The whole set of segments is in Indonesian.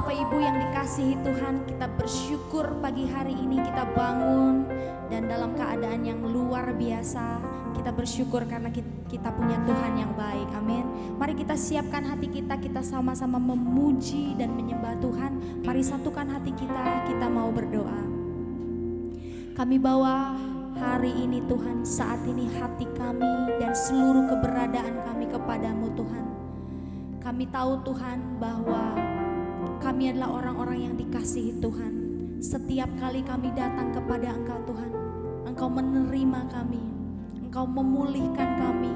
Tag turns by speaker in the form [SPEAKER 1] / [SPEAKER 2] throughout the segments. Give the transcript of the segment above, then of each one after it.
[SPEAKER 1] Bapak Ibu yang dikasihi Tuhan, kita bersyukur pagi hari ini kita bangun dan dalam keadaan yang luar biasa. Kita bersyukur karena kita punya Tuhan yang baik, amin. Mari kita siapkan hati kita sama-sama memuji dan menyembah Tuhan. Mari satukan hati kita mau berdoa. Kami bawa hari ini Tuhan, saat ini hati kami dan seluruh keberadaan kami kepadamu Tuhan. Kami tahu Tuhan bahwa kami adalah orang-orang yang dikasihi Tuhan. Setiap kali kami datang kepada Engkau Tuhan, Engkau menerima kami, Engkau memulihkan kami,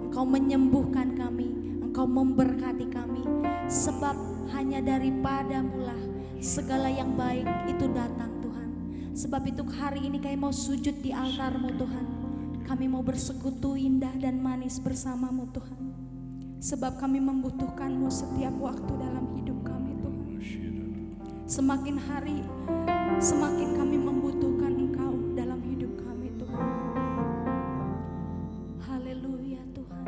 [SPEAKER 1] Engkau menyembuhkan kami, Engkau memberkati kami. Sebab hanya daripadamu-lah segala yang baik itu datang Tuhan. Sebab itu hari ini kami mau sujud di altar-Mu Tuhan. Kami mau bersekutu indah dan manis bersama-Mu Tuhan. Sebab kami membutuhkan-Mu setiap waktu dalam hidup kami Tuhan. Semakin hari, semakin kami membutuhkan Engkau dalam hidup kami Tuhan. Haleluya Tuhan.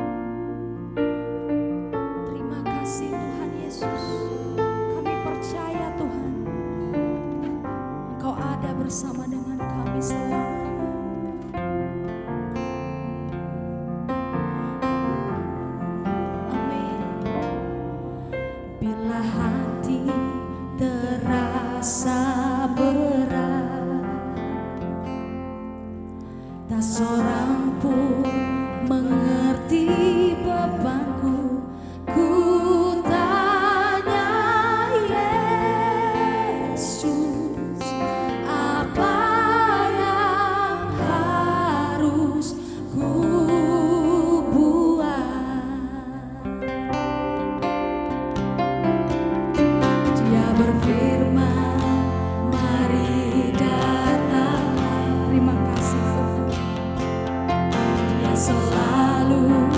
[SPEAKER 1] Terima kasih Tuhan Yesus. Kami percaya Tuhan, Engkau ada bersama dengan kami selamanya. Bila hati terasa berat, tak seorang pun mengerti bebanku. Ku tanya Yesus, apa yang harus ku berfirman, mari datanglah. Terima kasih Tuhan. Dia selalu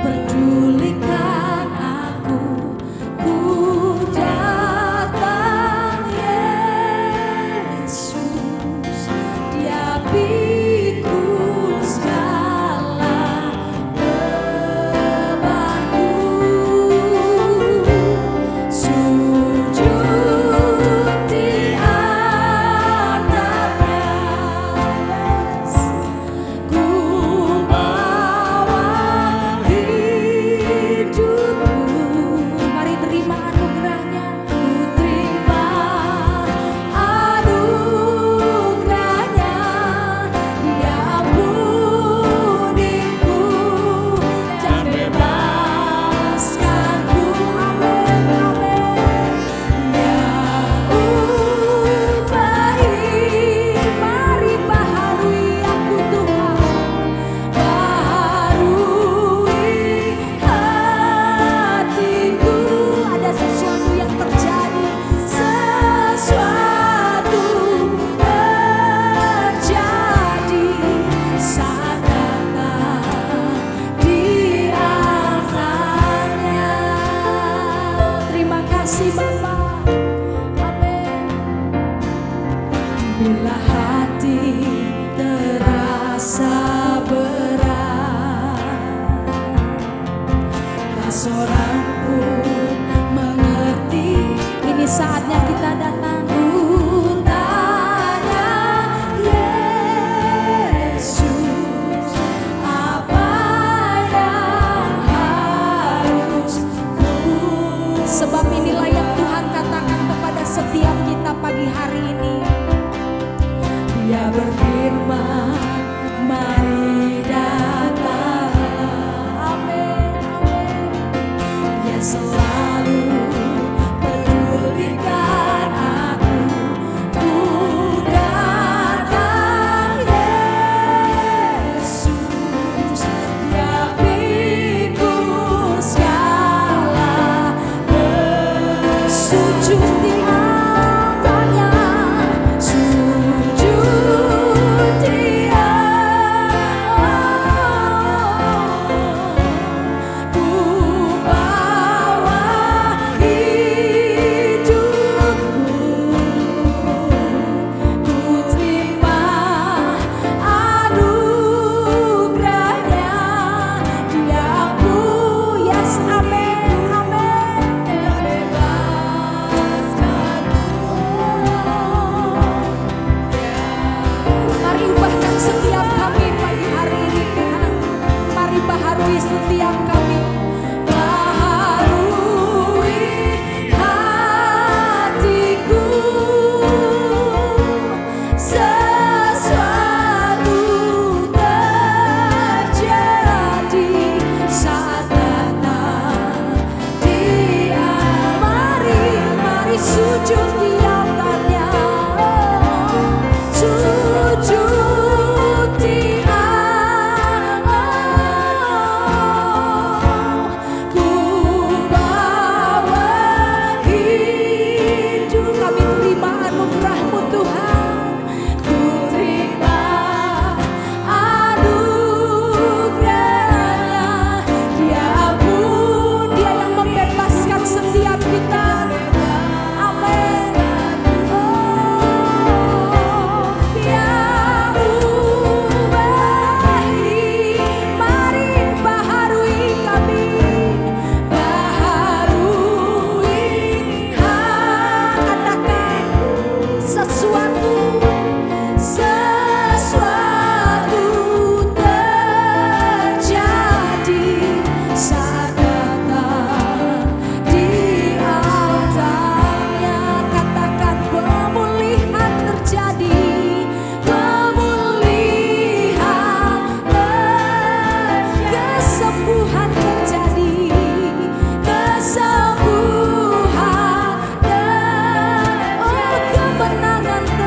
[SPEAKER 1] pedulikan aku. Ku datang Yesus, Dia pikul segala bebanku. Bila hati terasa berat, tak seorang pun mengerti. Ini saatnya kita datang. Ku tanya Yesus, apa yang harus ku. Sebab inilah yang Tuhan katakan kepada setiap kita pagi hari ini. Dia berfirman, mari datang. Amin, amin. Dia selalu pedulikan aku. Ku datang Yesus, Dia pikul segala bersujud di altarnya. Sujud di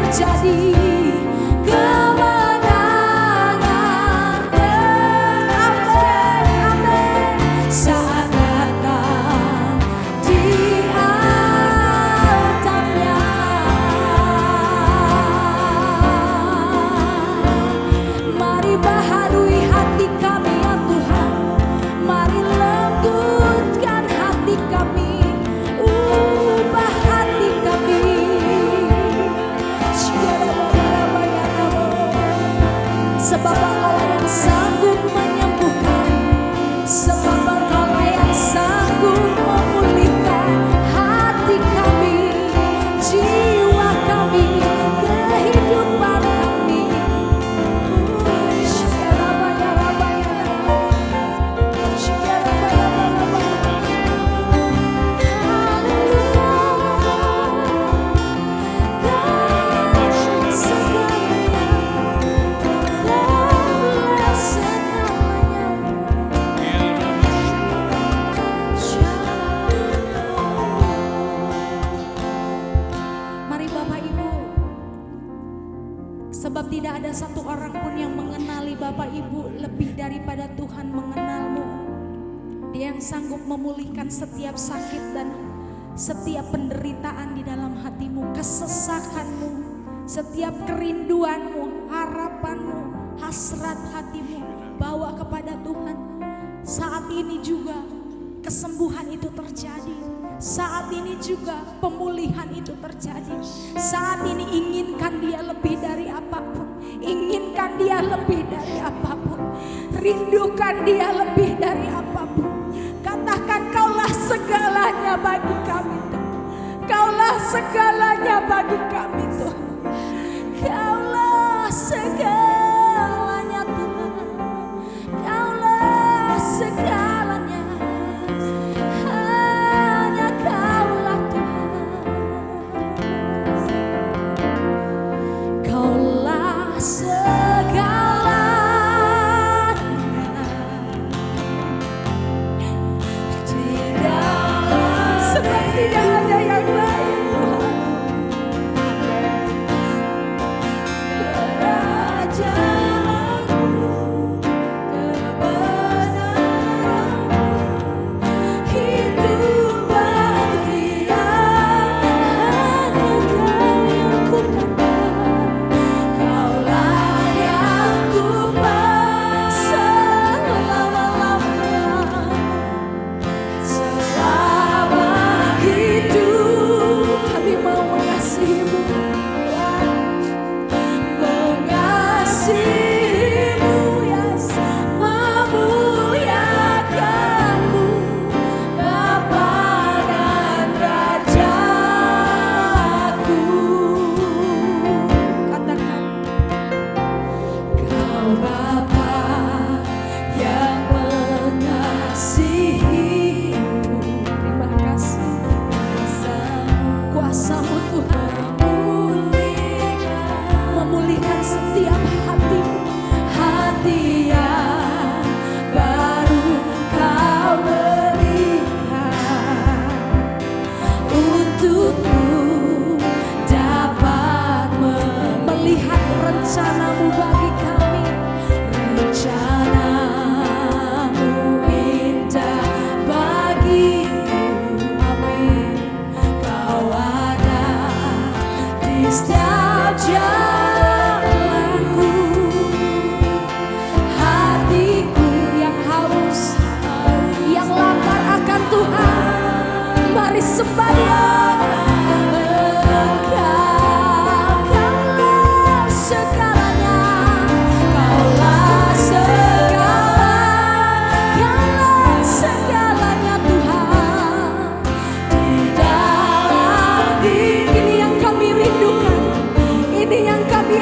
[SPEAKER 1] terjadi kemenangan. Amin, amin. Saat datang di atapnya, mari baharui hati kami ya Tuhan, mari lembutkan hati kami, ubah hati kami. Sebab Engkau yang sanggup menyembuhkan, sebab Engkau yang sanggup memulihkan hati kami, jiwa kami, kehidupan kami. Mari Bapak Ibu, sebab tidak ada satu orang pun yang mengenali Bapak Ibu lebih daripada Tuhan mengenalmu. Dia yang sanggup memulihkan setiap sakit dan setiap penderitaan di dalam hatimu, kesesakanmu, setiap kerinduanmu, harapanmu, hasrat hatimu, bawa kepada Tuhan. Saat ini juga kesembuhan itu terjadi. Saat ini juga pemulihan itu terjadi. Saat ini inginkan Dia lebih dari apapun. Inginkan Dia lebih dari apapun. Rindukan Dia lebih dari apapun. Katakan, Kaulah segalanya bagi kami Tuhan. Kaulah segalanya bagi kami Tuhan. Kaulah segalanya Tuhan. Kaulah segalanya. Hanya Kaulah Tuhan. Kaulah segalanya. Sebab tidak ada yang lain Tuhan. Kerajaanmu, kebenaranmu, hidup bahagia hanya Kau yang kupandang. Kaulah yang kupandang selama-lamanya. Selama hidup kami mau mengasihi-Mu, mengasihi-Mu, Yesus, memuliakan-Mu, Bapa dan Rajaku. Katakan, Kau Bapa yang mengasihi-Mu. Terima kasih kuasa-Mu Tuhan, memulihkan setiap hati, hati yang baru Kau berikan, untukku dapat melihat rencana-Mu bagi kami. Rencana-Mu indah bagiku, amin. Kau ada di setiap jalanku. Hatiku yang haus, yang lapar akan Tuhan, mari sembah Dia. Kaulah segalanya, Kaulah segalanya Tuhan. Di dalam ini yang kami rindukan, ini yang kami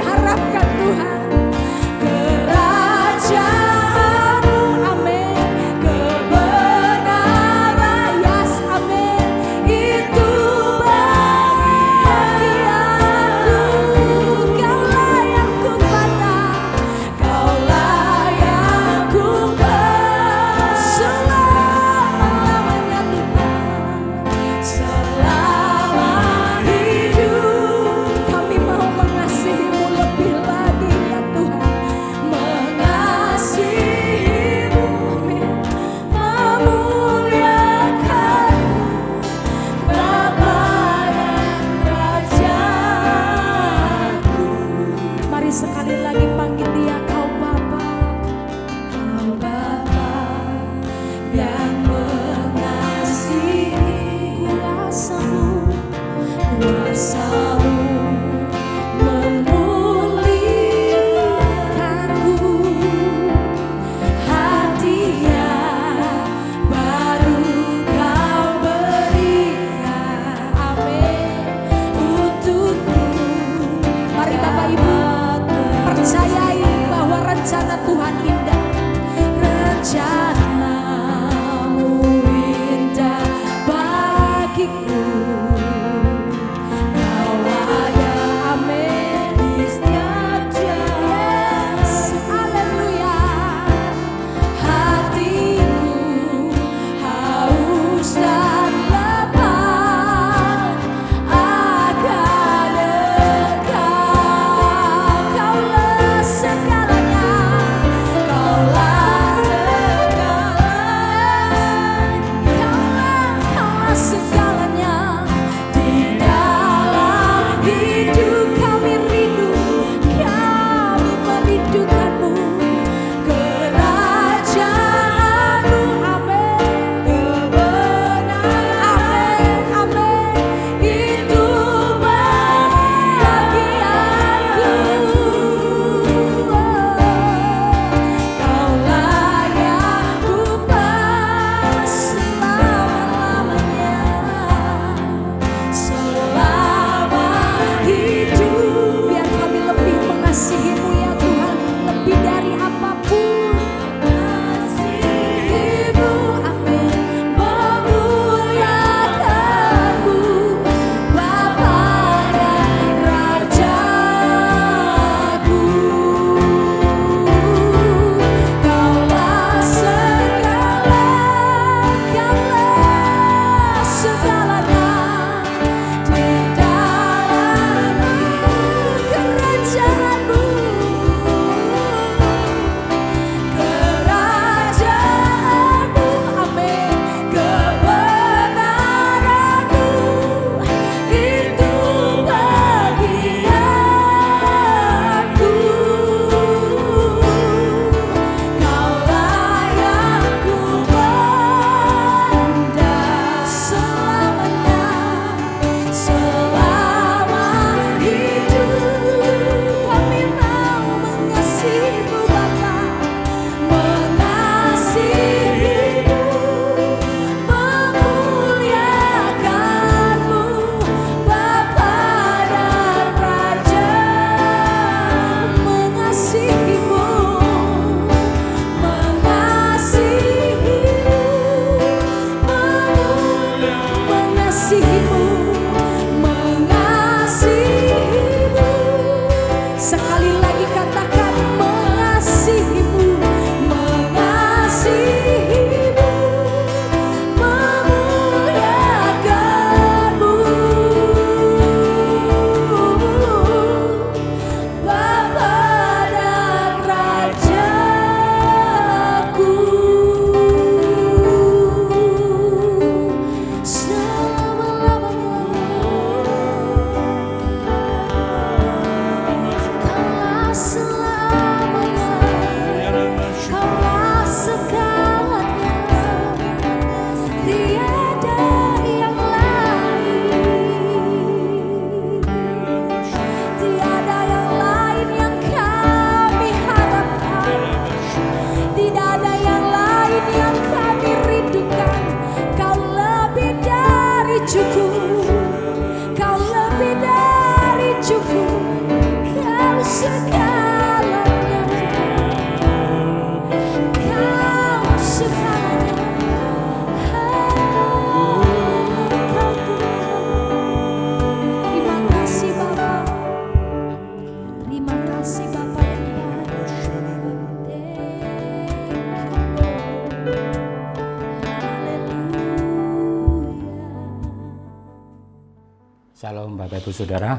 [SPEAKER 2] Bapak Ibu Saudara,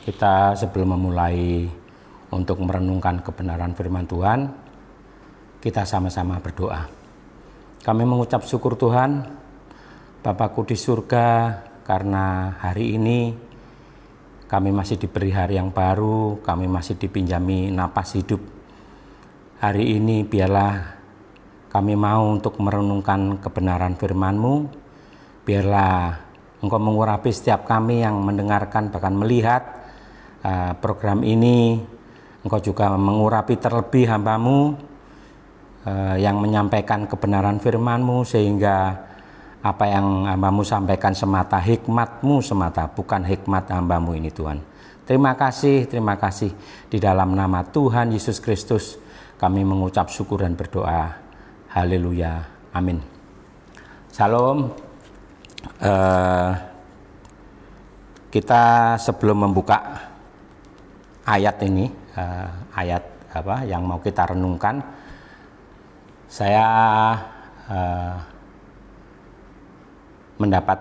[SPEAKER 2] kita sebelum memulai untuk merenungkan kebenaran firman Tuhan, kita sama-sama berdoa. Kami mengucap syukur Tuhan, Bapakku di surga, karena hari ini kami masih diberi hari yang baru, kami masih dipinjami napas hidup. Hari ini biarlah kami mau untuk merenungkan kebenaran firman-Mu, biarlah Engkau mengurapi setiap kami yang mendengarkan bahkan melihat program ini. Engkau juga mengurapi terlebih hamba-Mu yang menyampaikan kebenaran firman-Mu, sehingga apa yang hamba-Mu sampaikan semata hikmat-Mu semata, bukan hikmat hamba-Mu ini Tuhan. Terima kasih di dalam nama Tuhan Yesus Kristus kami mengucap syukur dan berdoa. Haleluya, amin. Salam. Kita sebelum membuka ayat ini, ayat apa yang mau kita renungkan, saya mendapat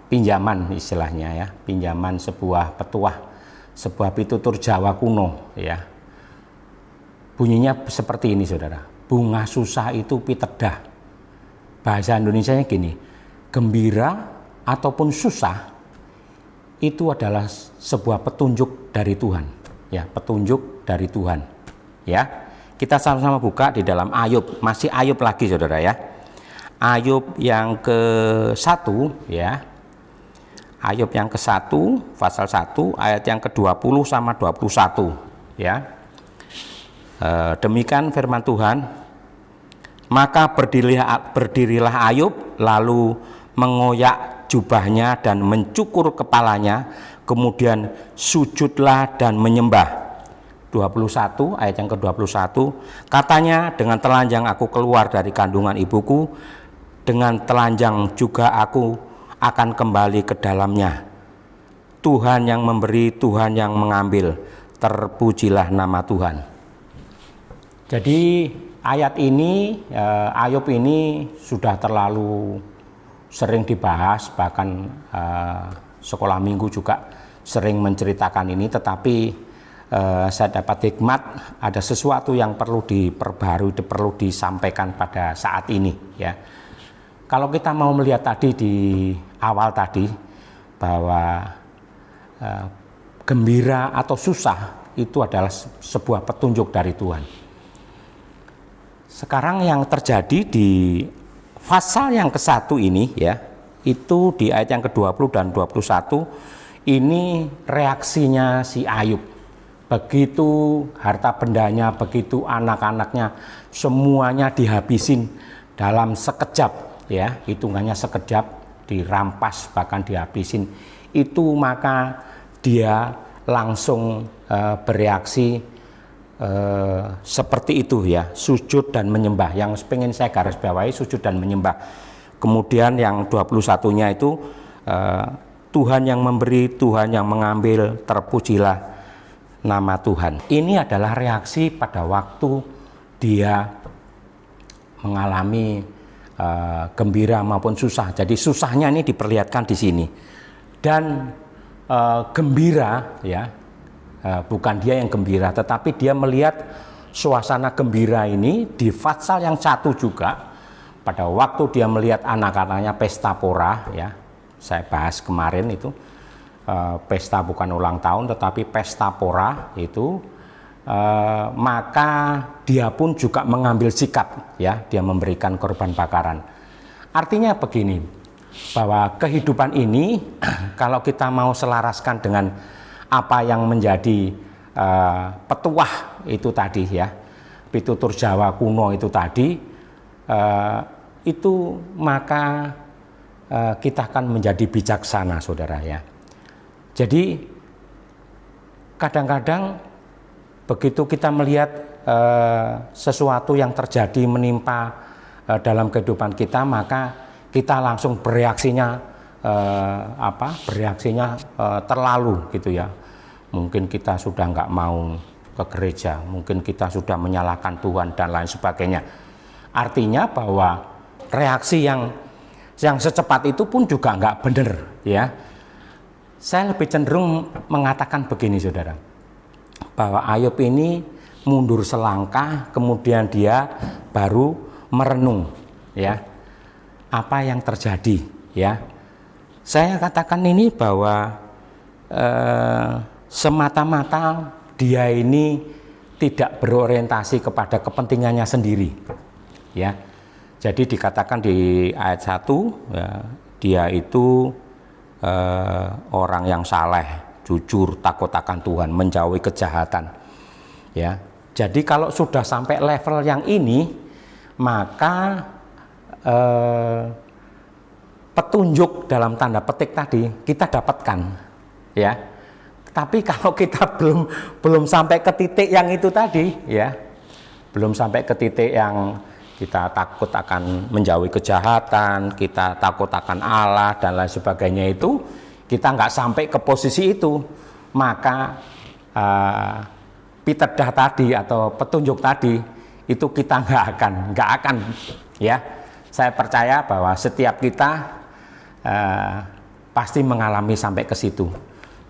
[SPEAKER 2] pinjaman istilahnya ya, pinjaman sebuah petuah, sebuah pitutur Jawa kuno ya. Bunyinya seperti ini Saudara, bunga susah itu pitedah. Bahasa Indonesianya gini, gembira ataupun susah itu adalah sebuah petunjuk dari Tuhan ya, petunjuk dari Tuhan ya. Kita sama-sama buka di dalam Ayub, masih Ayub lagi Saudara ya. Ayub yang ke-1 ya. Ayub yang ke-1 pasal 1 ayat yang ke-20 sama 21 ya. Demikian firman Tuhan. Maka berdirilah Ayub lalu mengoyak jubahnya dan mencukur kepalanya, kemudian sujudlah dan menyembah. 21 ayat yang ke-21, katanya, dengan telanjang aku keluar dari kandungan ibuku, dengan telanjang juga aku akan kembali ke dalamnya. Tuhan yang memberi, Tuhan yang mengambil, terpujilah nama Tuhan. Jadi ayat ini, Ayub ini sudah terlalu sering dibahas, bahkan sekolah minggu juga sering menceritakan ini, tetapi saya dapat hikmat, ada sesuatu yang perlu diperbarui, perlu disampaikan pada saat ini ya. Kalau kita mau melihat tadi di awal tadi bahwa gembira atau susah itu adalah sebuah petunjuk dari Tuhan. Sekarang yang terjadi di pasal yang ke-1 ini ya, itu di ayat yang ke-20 dan 21 ini reaksinya si Ayub. Begitu harta bendanya, begitu anak-anaknya, semuanya dihabisin dalam sekejap ya, hitungannya sekejap, dirampas bahkan dihabisin. Itu maka dia langsung bereaksi seperti itu ya, sujud dan menyembah. Yang pengen saya garis bawahi, sujud dan menyembah. Kemudian yang 21-nya itu Tuhan yang memberi, Tuhan yang mengambil, terpujilah nama Tuhan. Ini adalah reaksi pada waktu dia mengalami gembira maupun susah. Jadi susahnya ini diperlihatkan di sini. Dan gembira ya, bukan dia yang gembira, tetapi dia melihat suasana gembira ini di pasal yang 1 juga. Pada waktu dia melihat anak-anaknya pesta pora ya, saya bahas kemarin itu. Pesta bukan ulang tahun tetapi pesta pora itu, maka dia pun juga mengambil sikap ya, dia memberikan korban bakaran. Artinya begini, bahwa kehidupan ini kalau kita mau selaraskan dengan apa yang menjadi petuah itu tadi ya, pitutur Jawa kuno itu tadi, itu maka kita akan menjadi bijaksana Saudara ya. Jadi kadang-kadang begitu kita melihat sesuatu yang terjadi menimpa dalam kehidupan kita, maka kita langsung bereaksinya terlalu gitu ya. Mungkin kita sudah nggak mau ke gereja, mungkin kita sudah menyalahkan Tuhan dan lain sebagainya. Artinya bahwa reaksi yang secepat itu pun juga nggak benar ya. Saya lebih cenderung mengatakan begini saudara, bahwa Ayub ini mundur selangkah, kemudian dia baru merenung ya apa yang terjadi ya. Saya katakan ini bahwa semata-mata dia ini tidak berorientasi kepada kepentingannya sendiri ya. Jadi dikatakan di ayat 1 ya, dia itu orang yang saleh, jujur, takut akan Tuhan, menjauhi kejahatan ya. Jadi kalau sudah sampai level yang ini, maka petunjuk dalam tanda petik tadi kita dapatkan ya. Tapi kalau kita belum sampai ke titik yang itu tadi ya, belum sampai ke titik yang kita takut akan menjauhi kejahatan, kita takut akan Allah dan lain sebagainya, itu kita nggak sampai ke posisi itu, maka pitedah tadi atau petunjuk tadi itu kita nggak akan ya. Saya percaya bahwa setiap kita pasti mengalami sampai ke situ.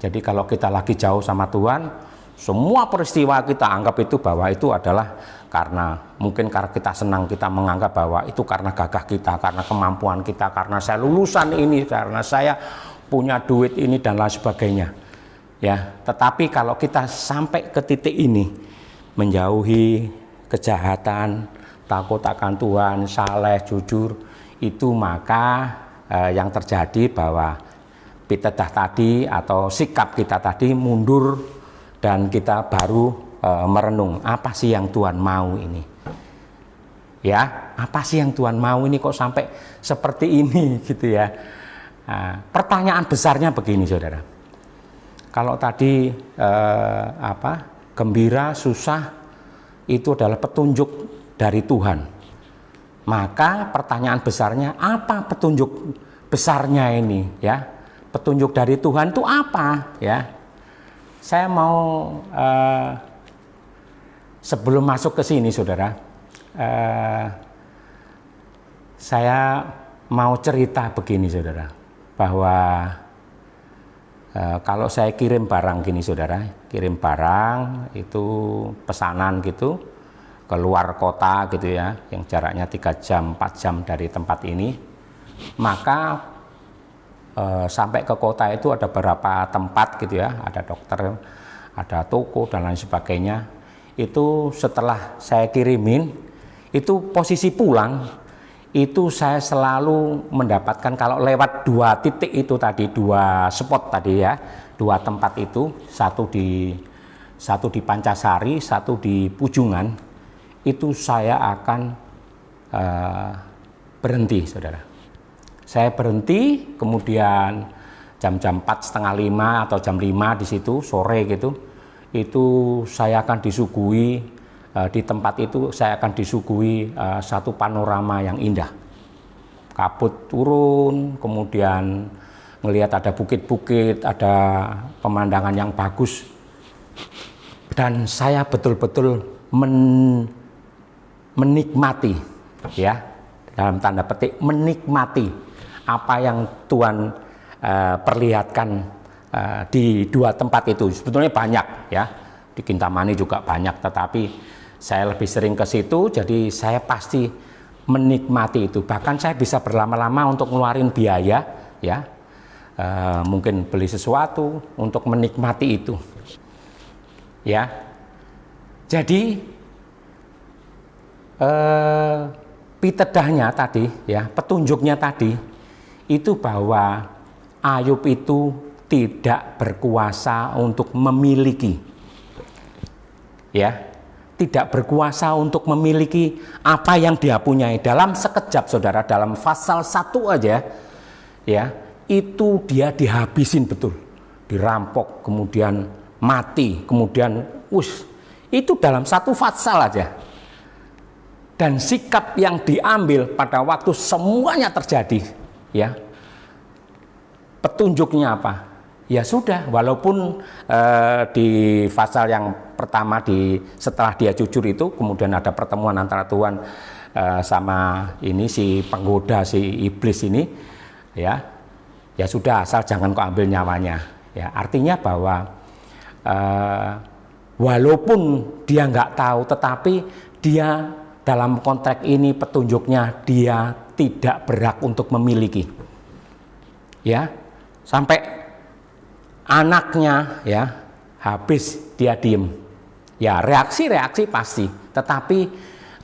[SPEAKER 2] Jadi kalau kita lagi jauh sama Tuhan, semua peristiwa kita anggap itu bahwa itu adalah mungkin karena kita senang, kita menganggap bahwa itu karena gagah kita, karena kemampuan kita, karena saya lulusan ini, karena saya punya duit ini dan lain sebagainya ya. Tetapi kalau kita sampai ke titik ini, menjauhi kejahatan, takut akan Tuhan, saleh, jujur, itu maka yang terjadi bahwa pitedah tadi atau sikap kita tadi mundur dan kita baru merenung, apa sih yang Tuhan mau ini ya, apa sih yang Tuhan mau ini kok sampai seperti ini gitu ya. Pertanyaan besarnya begini saudara, kalau tadi gembira, susah itu adalah petunjuk dari Tuhan, maka pertanyaan besarnya apa petunjuk besarnya ini ya, petunjuk dari Tuhan itu apa ya. Saya mau sebelum masuk ke sini saudara, saya mau cerita begini saudara, bahwa kalau saya kirim barang gini saudara, kirim barang itu pesanan gitu ke luar kota gitu ya, yang jaraknya 3 jam 4 jam dari tempat ini, maka sampai ke kota itu ada beberapa tempat gitu ya, ada dokter, ada toko dan lain sebagainya. Itu setelah saya kirimin, itu posisi pulang itu saya selalu mendapatkan, kalau lewat 2 titik itu tadi, 2 spot tadi ya, 2 tempat itu, satu di Pancasari, satu di Pujungan, itu saya akan berhenti saudara. Saya berhenti, kemudian jam-jam 4:30 atau jam 5 di situ sore gitu, itu saya akan disuguhi di tempat itu, saya akan disuguhi satu panorama yang indah. Kabut turun, kemudian melihat ada bukit-bukit, ada pemandangan yang bagus, dan saya betul-betul menikmati ya, dalam tanda petik menikmati apa yang Tuhan perlihatkan di 2 tempat itu. Sebetulnya banyak ya, di Kintamani juga banyak, tetapi saya lebih sering ke situ, jadi saya pasti menikmati itu. Bahkan saya bisa berlama-lama untuk ngeluarin biaya ya, mungkin beli sesuatu untuk menikmati itu ya. Jadi pitedahnya tadi ya, petunjuknya tadi itu bahwa Ayub itu tidak berkuasa untuk memiliki ya, tidak berkuasa untuk memiliki apa yang dia punyai. Dalam sekejap saudara, dalam pasal 1 aja ya, itu dia dihabisin betul, dirampok, kemudian mati, kemudian itu dalam 1 pasal aja. Dan sikap yang diambil pada waktu semuanya terjadi ya, petunjuknya apa? Ya sudah, walaupun di pasal yang pertama setelah dia jujur itu, kemudian ada pertemuan antara Tuhan sama ini si penggoda, si iblis ini ya. Ya sudah, asal jangan kau ambil nyawanya Ya, artinya bahwa walaupun dia nggak tahu, tetapi dia dalam konteks ini petunjuknya dia tidak berhak untuk memiliki. Ya, sampai anaknya ya habis dia diem. Ya, reaksi pasti, tetapi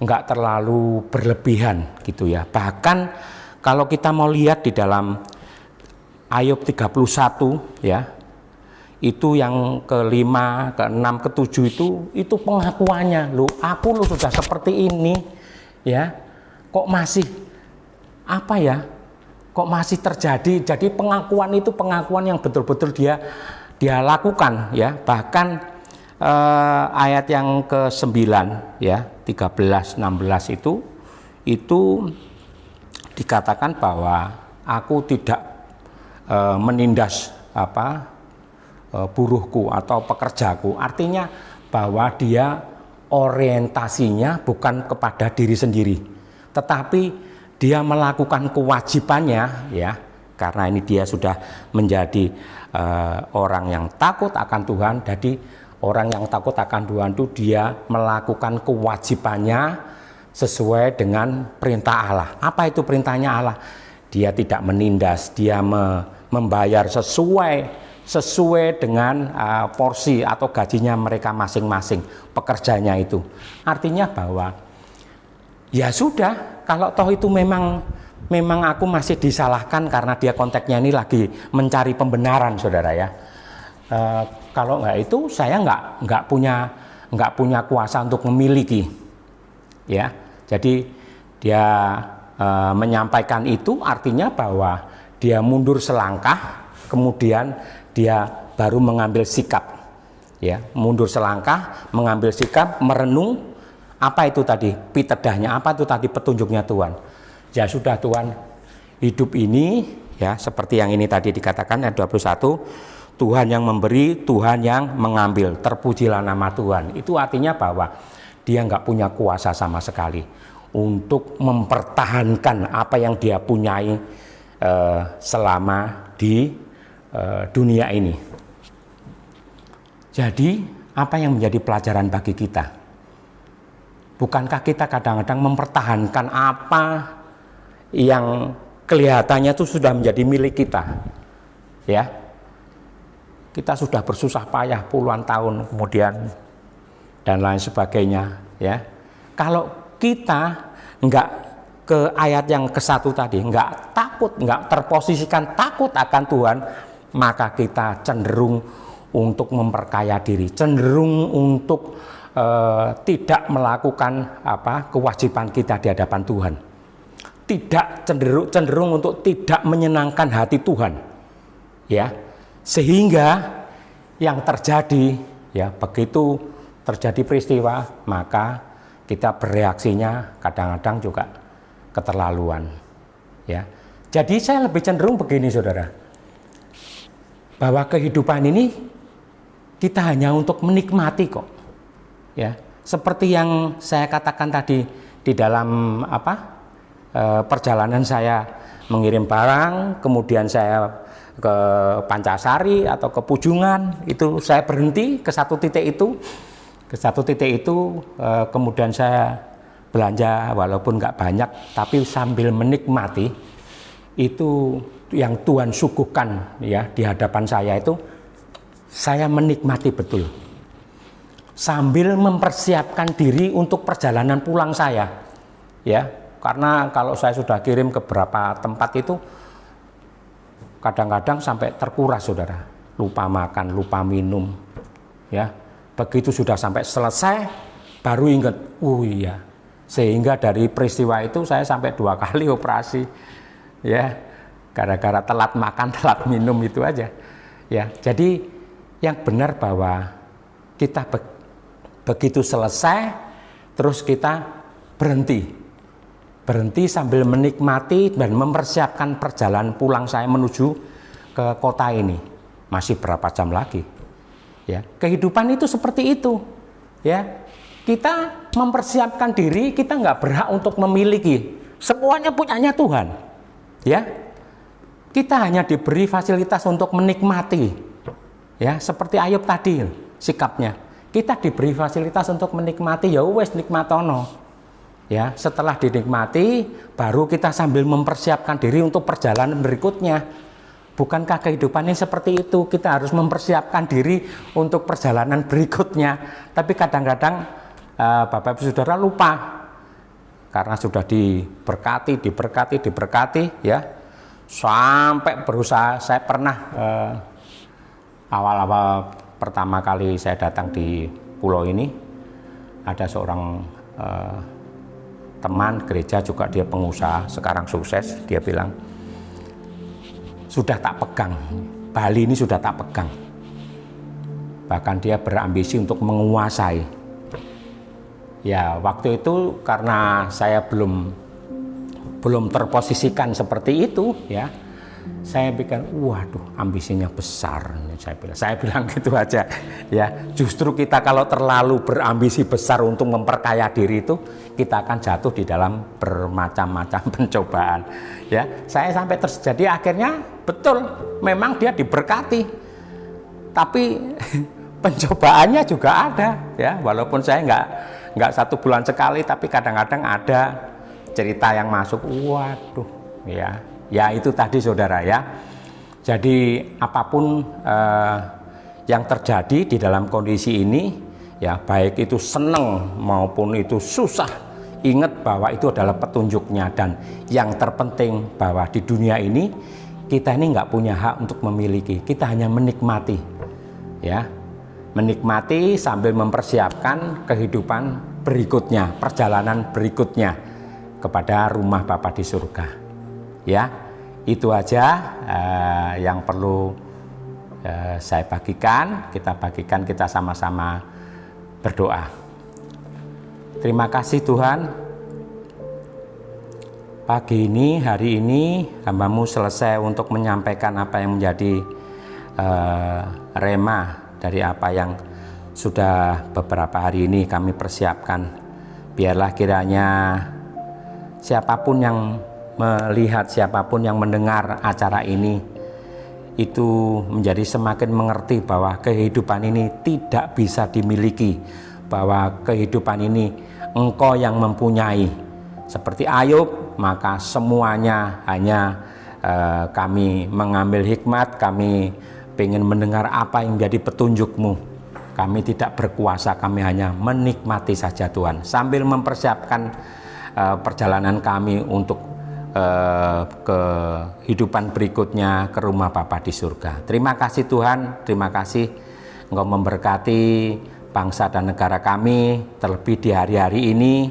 [SPEAKER 2] nggak terlalu berlebihan gitu ya. Bahkan kalau kita mau lihat di dalam Ayub 31 ya, itu yang ke-5, ke-6, ke-7 itu pengakuannya, aku sudah seperti ini ya, kok masih apa ya, kok masih terjadi. Jadi pengakuan itu pengakuan yang betul-betul dia lakukan ya. Bahkan ayat yang ke-9 ya, 13, 16 itu dikatakan bahwa aku tidak menindas buruhku atau pekerjaku. Artinya bahwa dia orientasinya bukan kepada diri sendiri, tetapi dia melakukan kewajibannya ya, karena ini dia sudah menjadi orang yang takut akan Tuhan. Jadi orang yang takut akan Tuhan itu dia melakukan kewajibannya sesuai dengan perintah Allah. Apa itu perintahnya Allah? Dia tidak menindas, dia membayar sesuai dengan porsi atau gajinya mereka masing-masing, pekerjanya itu. Artinya bahwa ya sudah, kalau toh itu memang aku masih disalahkan karena dia konteksnya ini lagi mencari pembenaran, saudara ya. Kalau nggak itu saya nggak punya kuasa untuk memiliki, ya. Jadi dia menyampaikan itu artinya bahwa dia mundur selangkah, kemudian dia baru mengambil sikap, ya. Mundur selangkah, mengambil sikap, merenung. Apa itu tadi pitedahnya? Apa itu tadi petunjuknya Tuhan? Ya sudah Tuhan, hidup ini ya seperti yang ini tadi dikatakan ayat 21, Tuhan yang memberi, Tuhan yang mengambil. Terpujilah nama Tuhan. Itu artinya bahwa dia nggak punya kuasa sama sekali untuk mempertahankan apa yang dia punyai selama di dunia ini. Jadi apa yang menjadi pelajaran bagi kita? Bukankah kita kadang-kadang mempertahankan apa yang kelihatannya itu sudah menjadi milik kita, ya? Kita sudah bersusah payah puluhan tahun kemudian dan lain sebagainya, ya. Kalau kita enggak ke ayat yang ke-1 tadi, enggak takut, enggak terposisikan takut akan Tuhan, maka kita cenderung untuk memperkaya diri, cenderung untuk tidak melakukan kewajiban kita di hadapan Tuhan, tidak cenderung untuk tidak menyenangkan hati Tuhan, ya. Sehingga yang terjadi, ya, begitu terjadi peristiwa, maka kita bereaksinya kadang-kadang juga keterlaluan, ya. Jadi saya lebih cenderung begini, saudara, bahwa kehidupan ini kita hanya untuk menikmati kok, ya. Seperti yang saya katakan tadi di dalam perjalanan saya mengirim barang, kemudian saya ke Pancasari atau ke Pujungan, itu saya berhenti ke satu titik itu, kemudian saya belanja walaupun nggak banyak, tapi sambil menikmati itu yang Tuhan suguhkan ya di hadapan saya itu, saya menikmati betul sambil mempersiapkan diri untuk perjalanan pulang saya, ya. Karena kalau saya sudah kirim ke beberapa tempat itu kadang-kadang sampai terkuras, saudara, lupa makan, lupa minum, ya. Begitu sudah sampai selesai baru ingat, iya, sehingga dari peristiwa itu saya sampai 2 kali operasi, ya, gara-gara telat makan, telat minum itu aja, ya. Jadi yang benar bahwa kita begitu selesai terus kita berhenti sambil menikmati dan mempersiapkan perjalanan pulang saya menuju ke kota ini. Masih berapa jam lagi, ya. Kehidupan itu seperti itu, ya. Kita mempersiapkan diri, kita nggak berhak untuk memiliki, semuanya punyanya Tuhan, ya. Kita hanya diberi fasilitas untuk menikmati, Ya, seperti Ayub tadi sikapnya. Kita diberi fasilitas untuk menikmati, ya wes nikmatono. Ya, setelah dinikmati baru kita sambil mempersiapkan diri untuk perjalanan berikutnya. Bukankah kehidupan ini seperti itu? Kita harus mempersiapkan diri untuk perjalanan berikutnya. Tapi kadang-kadang Bapak Ibu Saudara lupa. Karena sudah diberkati ya. Sampai berusaha, saya pernah awal-awal pertama kali saya datang di pulau ini, ada seorang teman gereja juga, dia pengusaha, sekarang sukses. Dia bilang, sudah tak pegang, Bali ini sudah tak pegang. Bahkan dia berambisi untuk menguasai. Ya, waktu itu karena saya belum terposisikan seperti itu, ya. Saya pikir, waduh, ambisinya besar. Saya bilang gitu aja, ya. Justru kita kalau terlalu berambisi besar untuk memperkaya diri itu, kita akan jatuh di dalam bermacam-macam pencobaan. Ya, saya sampai terjadi akhirnya betul, memang dia diberkati, tapi pencobaannya juga ada, ya. Walaupun saya nggak 1 bulan sekali, tapi kadang-kadang ada cerita yang masuk, waduh, ya itu tadi saudara ya. Jadi apapun yang terjadi di dalam kondisi ini, ya baik itu senang maupun itu susah, ingat bahwa itu adalah petunjuknya. Dan yang terpenting bahwa di dunia ini kita ini nggak punya hak untuk memiliki, kita hanya menikmati, ya, menikmati sambil mempersiapkan kehidupan berikutnya, perjalanan berikutnya kepada rumah Bapa di surga. Ya, itu aja yang perlu saya bagikan. Kita sama-sama berdoa. Terima kasih Tuhan, pagi ini, hari ini hamba-Mu selesai untuk menyampaikan apa yang menjadi rema dari apa yang sudah beberapa hari ini kami persiapkan. Biarlah kiranya siapapun yang melihat, siapapun yang mendengar acara ini, itu menjadi semakin mengerti bahwa kehidupan ini tidak bisa dimiliki, bahwa kehidupan ini Engkau yang mempunyai. Seperti Ayub, maka semuanya hanya kami mengambil hikmat, kami ingin mendengar apa yang menjadi petunjuk-Mu. Kami tidak berkuasa, kami hanya menikmati saja Tuhan, sambil mempersiapkan perjalanan kami untuk kehidupan berikutnya ke rumah Bapa di surga. Terima kasih Tuhan, terima kasih Engkau memberkati bangsa dan negara kami, terlebih di hari-hari ini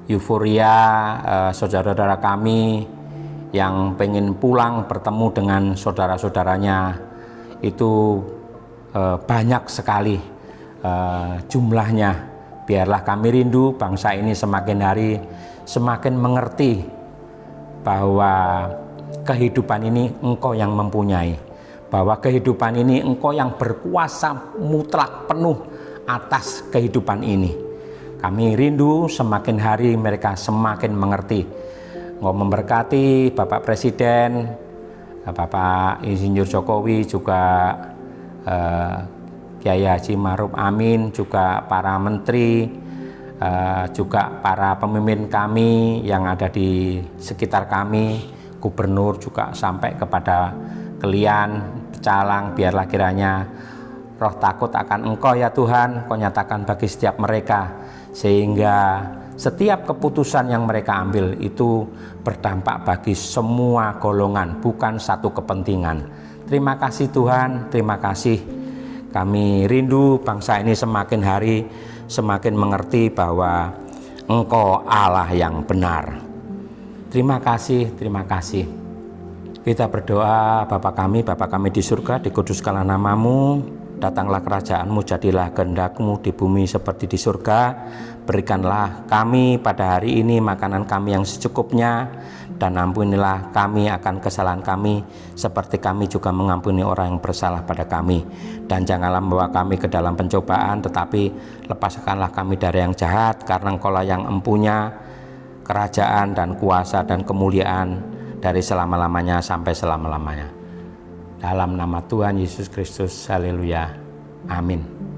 [SPEAKER 2] euforia saudara-saudara kami yang pengen pulang bertemu dengan saudara-saudaranya itu banyak sekali jumlahnya. Biarlah kami rindu bangsa ini semakin hari semakin mengerti bahwa kehidupan ini Engkau yang mempunyai, bahwa kehidupan ini Engkau yang berkuasa mutlak penuh atas kehidupan ini. Kami rindu semakin hari mereka semakin mengerti. Engkau memberkati Bapak Presiden, Bapak Insinyur Jokowi, juga Kiai Haji Ma'ruf Amin, juga para menteri, juga para pemimpin kami yang ada di sekitar kami, gubernur juga sampai kepada Kelian, Pecalang. Biarlah kiranya roh takut akan Engkau ya Tuhan, Kau nyatakan bagi setiap mereka, sehingga setiap keputusan yang mereka ambil itu berdampak bagi semua golongan, bukan satu kepentingan. Terima kasih Tuhan, terima kasih. Kami rindu bangsa ini semakin hari semakin mengerti bahwa Engkau Allah yang benar. Terima kasih, terima kasih. Kita berdoa, Bapa kami di surga, dikuduskanlah nama-Mu, datanglah kerajaan-Mu, jadilah kehendak-Mu di bumi seperti di surga. Berikanlah kami pada hari ini makanan kami yang secukupnya, dan ampunilah kami akan kesalahan kami seperti kami juga mengampuni orang yang bersalah pada kami. Dan janganlah membawa kami ke dalam pencobaan, tetapi lepaskanlah kami dari yang jahat, karena Engkaulah yang empunya kerajaan dan kuasa dan kemuliaan dari selama-lamanya sampai selama-lamanya. Dalam nama Tuhan Yesus Kristus, haleluya. Amin.